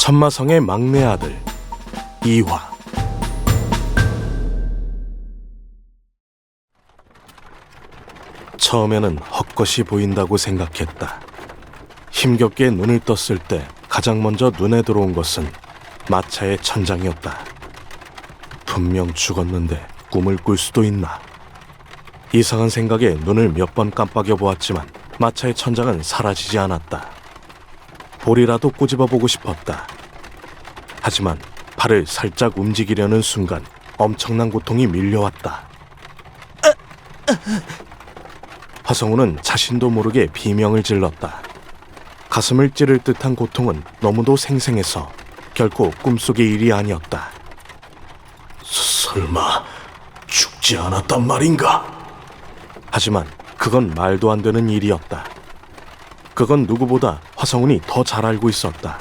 천마성의 막내 아들 이화. 처음에는 헛것이 보인다고 생각했다. 힘겹게 눈을 떴을 때 가장 먼저 눈에 들어온 것은 마차의 천장이었다. 분명 죽었는데 꿈을 꿀 수도 있나. 이상한 생각에 눈을 몇 번 깜빡여 보았지만 마차의 천장은 사라지지 않았다. 볼이라도 꼬집어 보고 싶었다. 하지만 발을 살짝 움직이려는 순간 엄청난 고통이 밀려왔다. 화성우는 자신도 모르게 비명을 질렀다. 가슴을 찌를 듯한 고통은 너무도 생생해서 결코 꿈속의 일이 아니었다. 설마 죽지 않았단 말인가? 하지만 그건 말도 안 되는 일이었다. 그건 누구보다 화성운이 더 잘 알고 있었다.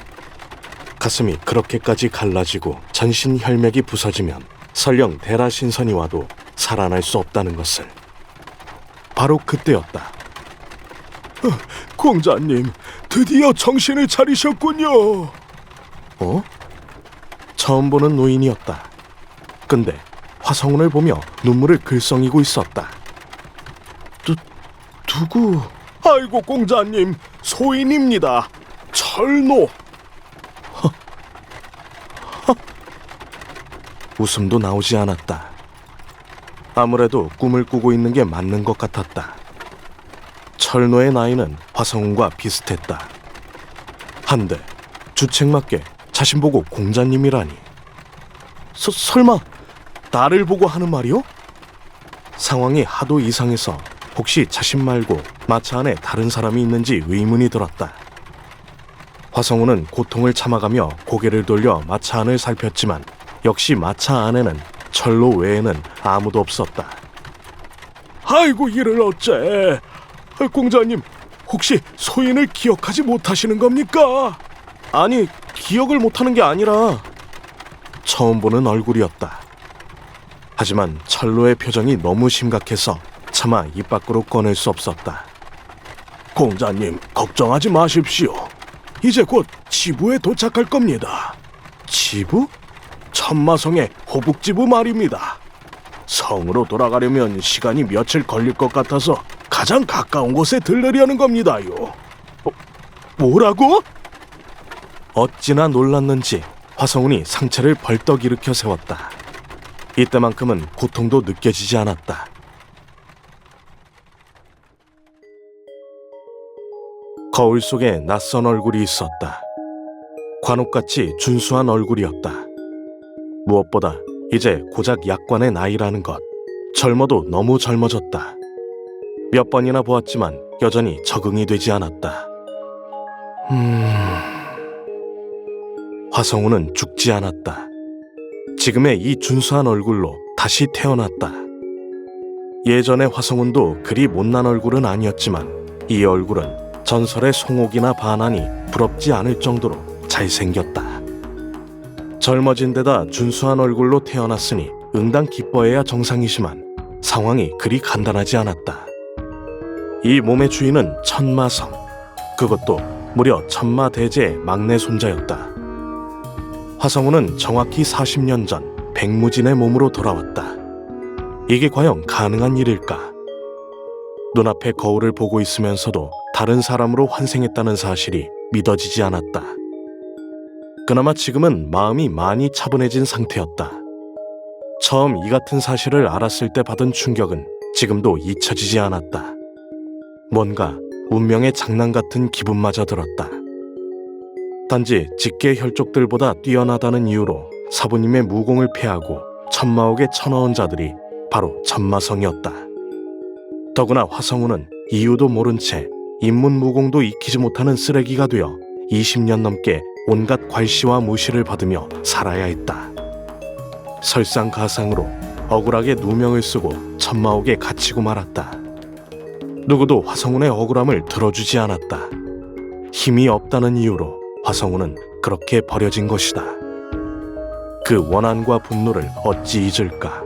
가슴이 그렇게까지 갈라지고 전신 혈맥이 부서지면 설령 대라신선이 와도 살아날 수 없다는 것을. 바로 그때였다. 공자님, 드디어 정신을 차리셨군요. 어? 처음 보는 노인이었다. 근데 화성운을 보며 눈물을 글썽이고 있었다. 누구? 아이고 공자님, 소인입니다. 철노. 웃음도 나오지 않았다. 아무래도 꿈을 꾸고 있는 게 맞는 것 같았다. 철노의 나이는 화성운과 비슷했다. 한데 주책맞게 자신 보고 공자님이라니. 설마 나를 보고 하는 말이요? 상황이 하도 이상해서 혹시 자신 말고 마차 안에 다른 사람이 있는지 의문이 들었다. 화성우는 고통을 참아가며 고개를 돌려 마차 안을 살폈지만 역시 마차 안에는 철로 외에는 아무도 없었다. 아이고 이를 어째. 공자님, 혹시 소인을 기억하지 못하시는 겁니까? 아니, 기억을 못하는 게 아니라 처음 보는 얼굴이었다. 하지만 철로의 표정이 너무 심각해서 차마 입 밖으로 꺼낼 수 없었다. 공자님, 걱정하지 마십시오. 이제 곧 지부에 도착할 겁니다. 지부? 천마성의 호북지부 말입니다. 성으로 돌아가려면 시간이 며칠 걸릴 것 같아서 가장 가까운 곳에 들르려는 겁니다요. 뭐라고? 어찌나 놀랐는지 화성운이 상체를 벌떡 일으켜 세웠다. 이때만큼은 고통도 느껴지지 않았다. 거울 속에 낯선 얼굴이 있었다. 관옥같이 준수한 얼굴이었다. 무엇보다 이제 고작 약관의 나이라는 것. 젊어도 너무 젊어졌다. 몇 번이나 보았지만 여전히 적응이 되지 않았다. 화성우는 죽지 않았다. 지금의 이 준수한 얼굴로 다시 태어났다. 예전의 화성운도 그리 못난 얼굴은 아니었지만 이 얼굴은 전설의 송옥이나 반환이 부럽지 않을 정도로 잘생겼다. 젊어진 데다 준수한 얼굴로 태어났으니 응당 기뻐해야 정상이지만 상황이 그리 간단하지 않았다. 이 몸의 주인은 천마성, 그것도 무려 천마대제의 막내 손자였다. 화성우는 정확히 40년 전 백무진의 몸으로 돌아왔다. 이게 과연 가능한 일일까? 눈앞에 거울을 보고 있으면서도 다른 사람으로 환생했다는 사실이 믿어지지 않았다. 그나마 지금은 마음이 많이 차분해진 상태였다. 처음 이 같은 사실을 알았을 때 받은 충격은 지금도 잊혀지지 않았다. 뭔가 운명의 장난 같은 기분마저 들었다. 단지 직계 혈족들보다 뛰어나다는 이유로 사부님의 무공을 패하고 천마옥에 쳐넣은 자들이 바로 천마성이었다. 더구나 화성우는 이유도 모른 채 인문무공도 익히지 못하는 쓰레기가 되어 20년 넘게 온갖 괄시와 무시를 받으며 살아야 했다. 설상가상으로 억울하게 누명을 쓰고 천마옥에 갇히고 말았다. 누구도 화성운의 억울함을 들어주지 않았다. 힘이 없다는 이유로 화성운은 그렇게 버려진 것이다. 그 원한과 분노를 어찌 잊을까?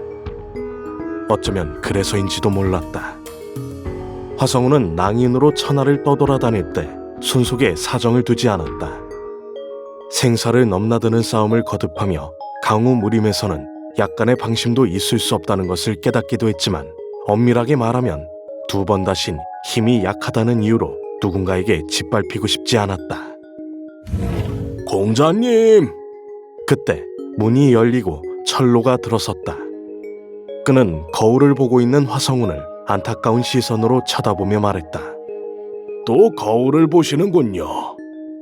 어쩌면 그래서인지도 몰랐다. 화성운은 낭인으로 천하를 떠돌아다닐 때 손속에 사정을 두지 않았다. 생사를 넘나드는 싸움을 거듭하며 강우무림에서는 약간의 방심도 있을 수 없다는 것을 깨닫기도 했지만, 엄밀하게 말하면 2번 다신 힘이 약하다는 이유로 누군가에게 짓밟히고 싶지 않았다. 공자님! 그때 문이 열리고 철로가 들어섰다. 그는 거울을 보고 있는 화성운을 안타까운 시선으로 쳐다보며 말했다. 또 거울을 보시는군요.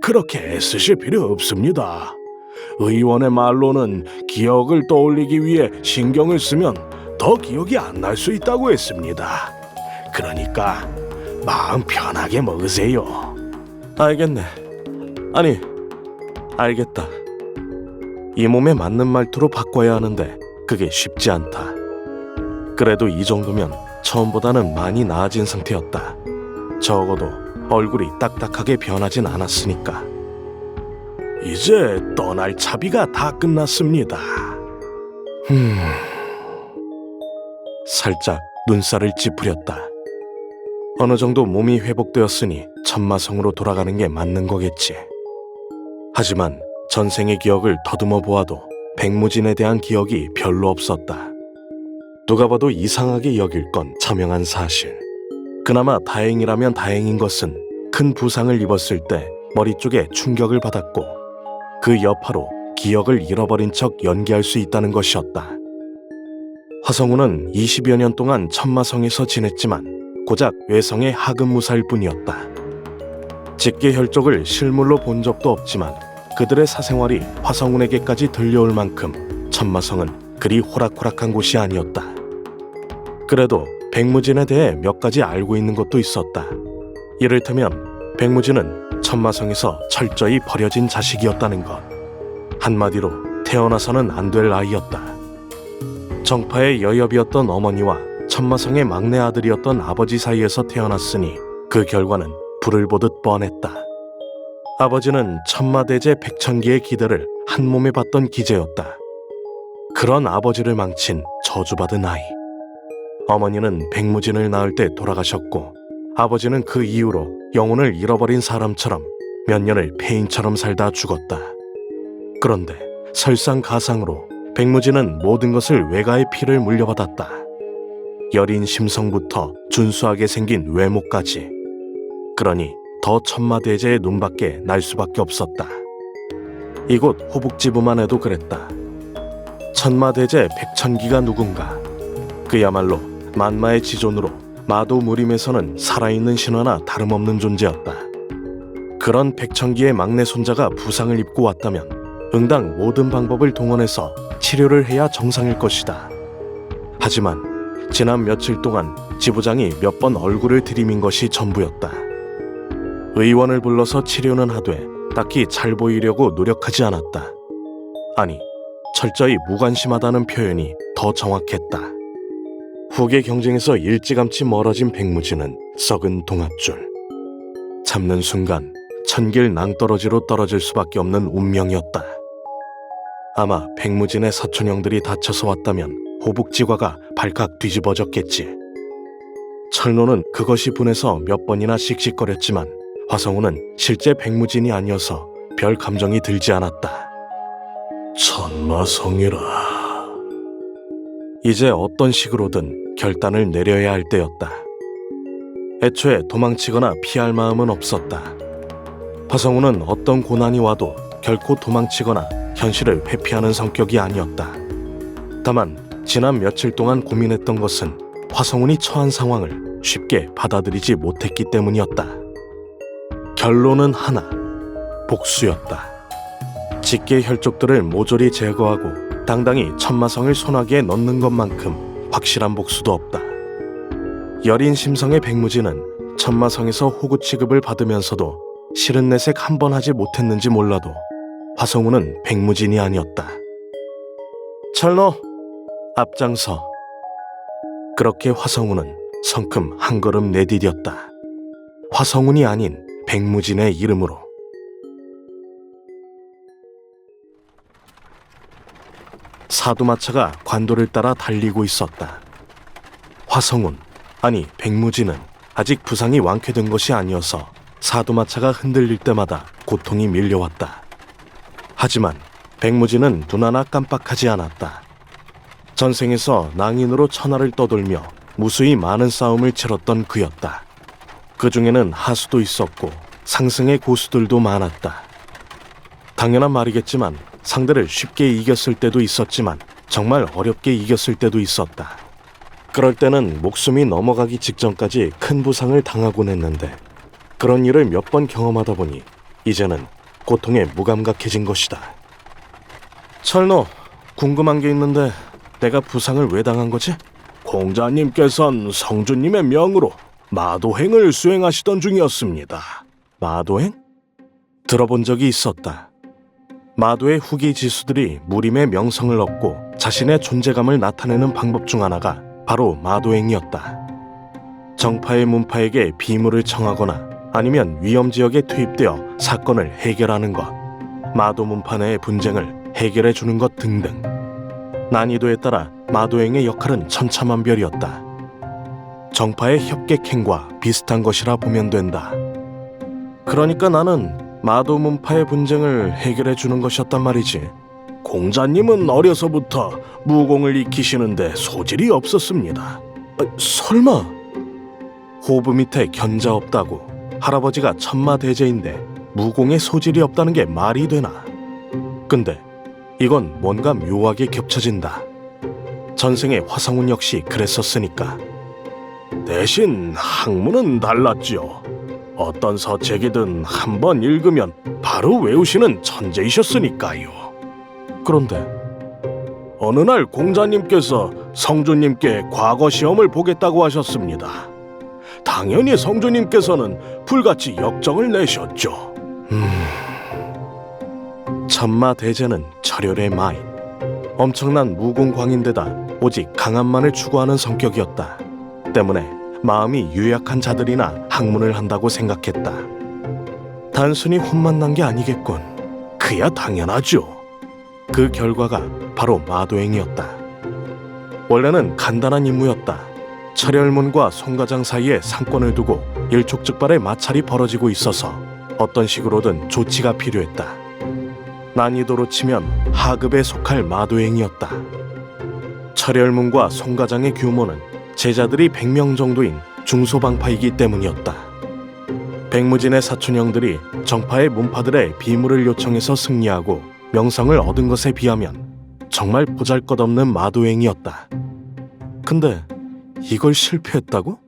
그렇게 애쓰실 필요 없습니다. 의원의 말로는 기억을 떠올리기 위해 신경을 쓰면 더 기억이 안 날 수 있다고 했습니다. 그러니까 마음 편하게 먹으세요. 알겠네. 아니, 알겠다. 이 몸에 맞는 말투로 바꿔야 하는데 그게 쉽지 않다. 그래도 이 정도면 처음보다는 많이 나아진 상태였다. 적어도 얼굴이 딱딱하게 변하진 않았으니까. 이제 떠날 차비가 다 끝났습니다. 살짝 눈살을 찌푸렸다. 어느 정도 몸이 회복되었으니 천마성으로 돌아가는 게 맞는 거겠지. 하지만 전생의 기억을 더듬어 보아도 백무진에 대한 기억이 별로 없었다. 누가 봐도 이상하게 여길 건 자명한 사실. 그나마 다행이라면 다행인 것은 큰 부상을 입었을 때 머리 쪽에 충격을 받았고, 그 여파로 기억을 잃어버린 척 연기할 수 있다는 것이었다. 화성우는 20여 년 동안 천마성에서 지냈지만 고작 외성의 하급무사일 뿐이었다. 직계혈족을 실물로 본 적도 없지만 그들의 사생활이 화성운에게까지 들려올 만큼 천마성은 그리 호락호락한 곳이 아니었다. 그래도 백무진에 대해 몇 가지 알고 있는 것도 있었다. 이를테면 백무진은 천마성에서 철저히 버려진 자식이었다는 것. 한마디로 태어나서는 안 될 아이였다. 정파의 여엽이었던 어머니와 천마성의 막내 아들이었던 아버지 사이에서 태어났으니 그 결과는 불을 보듯 뻔했다. 아버지는 천마대제 백천기의 기대를 한 몸에 받던 기재였다. 그런 아버지를 망친 저주받은 아이. 어머니는 백무진을 낳을 때 돌아가셨고, 아버지는 그 이후로 영혼을 잃어버린 사람처럼 몇 년을 폐인처럼 살다 죽었다. 그런데 설상가상으로 백무진은 모든 것을 외가의 피를 물려받았다. 여린 심성부터 준수하게 생긴 외모까지. 그러니 더 천마대제의 눈밖에 날 수밖에 없었다. 이곳 호북지부만 해도 그랬다. 천마대제 백천기가 누군가. 그야말로 만마의 지존으로 마도무림에서는 살아있는 신화나 다름없는 존재였다. 그런 백천기의 막내 손자가 부상을 입고 왔다면 응당 모든 방법을 동원해서 치료를 해야 정상일 것이다. 하지만 지난 며칠 동안 지부장이 몇 번 얼굴을 들이민 것이 전부였다. 의원을 불러서 치료는 하되 딱히 잘 보이려고 노력하지 않았다. 아니, 철저히 무관심하다는 표현이 더 정확했다. 후계 경쟁에서 일찌감치 멀어진 백무진은 썩은 동아줄. 잡는 순간 천길 낭떠러지로 떨어질 수밖에 없는 운명이었다. 아마 백무진의 사촌형들이 다쳐서 왔다면 호북지과가 발칵 뒤집어졌겠지. 철노는 그것이 분해서 몇 번이나 씩씩거렸지만 화성우는 실제 백무진이 아니어서 별 감정이 들지 않았다. 천마성이라. 이제 어떤 식으로든 결단을 내려야 할 때였다. 애초에 도망치거나 피할 마음은 없었다. 화성우는 어떤 고난이 와도 결코 도망치거나 현실을 회피하는 성격이 아니었다. 다만 지난 며칠 동안 고민했던 것은 화성운이 처한 상황을 쉽게 받아들이지 못했기 때문이었다. 결론은 하나, 복수였다. 직계 혈족들을 모조리 제거하고 당당히 천마성을 손아귀에 넣는 것만큼 확실한 복수도 없다. 여린 심성의 백무진은 천마성에서 호구 취급을 받으면서도 싫은 내색 한 번 하지 못했는지 몰라도 화성우는 백무진이 아니었다. 철너, 앞장서. 그렇게 화성우는 성큼 한 걸음 내디뎠다. 화성운이 아닌 백무진의 이름으로. 사두마차가 관도를 따라 달리고 있었다. 화성운, 아니 백무진은 아직 부상이 완쾌된 것이 아니어서 사두마차가 흔들릴 때마다 고통이 밀려왔다. 하지만 백무지는 눈 하나 깜빡하지 않았다. 전생에서 낭인으로 천하를 떠돌며 무수히 많은 싸움을 치렀던 그였다. 그 중에는 하수도 있었고 상승의 고수들도 많았다. 당연한 말이겠지만 상대를 쉽게 이겼을 때도 있었지만 정말 어렵게 이겼을 때도 있었다. 그럴 때는 목숨이 넘어가기 직전까지 큰 부상을 당하곤 했는데 그런 일을 몇 번 경험하다 보니 이제는 고통에 무감각해진 것이다. 철너, 궁금한 게 있는데 내가 부상을 왜 당한 거지? 공자님께선 성주님의 명으로 마도행을 수행하시던 중이었습니다. 마도행? 들어본 적이 있었다. 마도의 후기 지수들이 무림의 명성을 얻고 자신의 존재감을 나타내는 방법 중 하나가 바로 마도행이었다. 정파의 문파에게 비물을 청하거나 아니면 위험지역에 투입되어 사건을 해결하는 것, 마도 문파 내의 분쟁을 해결해 주는 것 등등. 난이도에 따라 마도행의 역할은 천차만별이었다. 정파의 협객행과 비슷한 것이라 보면 된다. 그러니까 나는 마도 문파의 분쟁을 해결해 주는 것이었단 말이지. 공자님은 어려서부터 무공을 익히시는데 소질이 없었습니다. 설마 호부 밑에 견자 없다고 할아버지가 천마대제인데 무공에 소질이 없다는 게 말이 되나? 근데 이건 뭔가 묘하게 겹쳐진다. 전생의 화성운 역시 그랬었으니까. 대신 학문은 달랐지요. 어떤 서책이든 한 번 읽으면 바로 외우시는 천재이셨으니까요. 그런데 어느 날 공자님께서 성주님께 과거 시험을 보겠다고 하셨습니다. 당연히 성주님께서는 불같이 역정을 내셨죠. 천마대제는 철혈의 마인, 엄청난 무공광인데다 오직 강함만을 추구하는 성격이었다. 때문에 마음이 유약한 자들이나 학문을 한다고 생각했다. 단순히 혼만 난 게 아니겠군. 그야 당연하죠. 그 결과가 바로 마도행이었다. 원래는 간단한 임무였다. 철혈문과 송가장 사이에 상권을 두고 일촉즉발의 마찰이 벌어지고 있어서 어떤 식으로든 조치가 필요했다. 난이도로 치면 하급에 속할 마도행이었다. 철혈문과 송가장의 규모는 제자들이 100명 정도인 중소방파이기 때문이었다. 백무진의 사촌형들이 정파의 문파들의 비물을 요청해서 승리하고 명성을 얻은 것에 비하면 정말 보잘것없는 마도행이었다. 근데 이걸 실패했다고?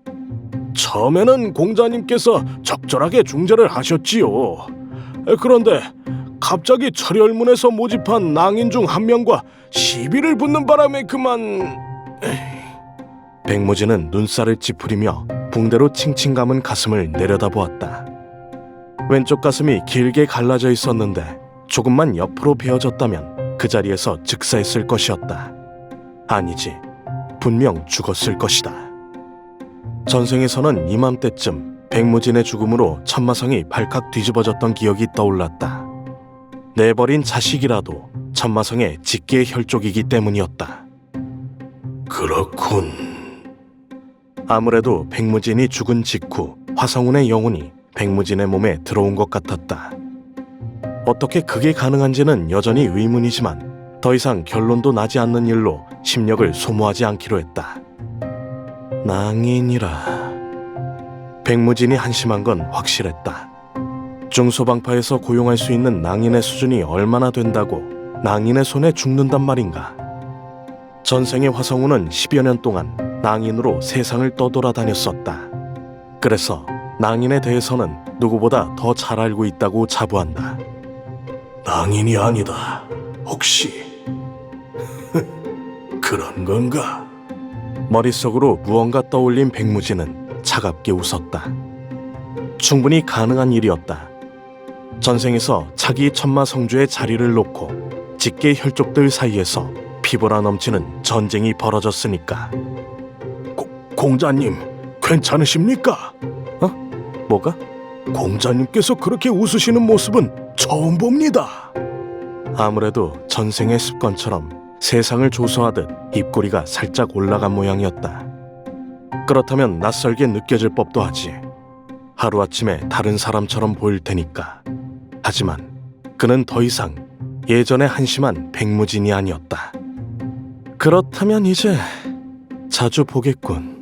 처음에는 공자님께서 적절하게 중재를 하셨지요. 그런데 갑자기 철혈문에서 모집한 낭인 중 한 명과 시비를 붙는 바람에 그만... 백무진은 눈살을 찌푸리며 붕대로 칭칭 감은 가슴을 내려다보았다. 왼쪽 가슴이 길게 갈라져 있었는데 조금만 옆으로 베어졌다면 그 자리에서 즉사했을 것이었다. 아니지, 분명 죽었을 것이다. 전생에서는 이맘때쯤 백무진의 죽음으로 천마성이 발칵 뒤집어졌던 기억이 떠올랐다. 내버린 자식이라도 천마성의 직계의 혈족이기 때문이었다. 그렇군. 아무래도 백무진이 죽은 직후 화성운의 영혼이 백무진의 몸에 들어온 것 같았다. 어떻게 그게 가능한지는 여전히 의문이지만 더 이상 결론도 나지 않는 일로 심력을 소모하지 않기로 했다. 낭인이라. 백무진이 한심한 건 확실했다. 중소방파에서 고용할 수 있는 낭인의 수준이 얼마나 된다고 낭인의 손에 죽는단 말인가. 전생의 화성운은 10여 년 동안 낭인으로 세상을 떠돌아다녔었다. 그래서 낭인에 대해서는 누구보다 더 잘 알고 있다고 자부한다. 낭인이 아니다. 혹시 그런 건가? 머릿속으로 무언가 떠올린 백무진은 차갑게 웃었다. 충분히 가능한 일이었다. 전생에서 자기 천마 성주의 자리를 놓고 직계 혈족들 사이에서 피보라 넘치는 전쟁이 벌어졌으니까. 공자님, 괜찮으십니까? 뭐가? 공자님께서 그렇게 웃으시는 모습은 처음 봅니다. 아무래도 전생의 습관처럼 세상을 조소하듯 입꼬리가 살짝 올라간 모양이었다. 그렇다면 낯설게 느껴질 법도 하지. 하루아침에 다른 사람처럼 보일 테니까. 하지만 그는 더 이상 예전의 한심한 백무진이 아니었다. 그렇다면 이제 자주 보겠군.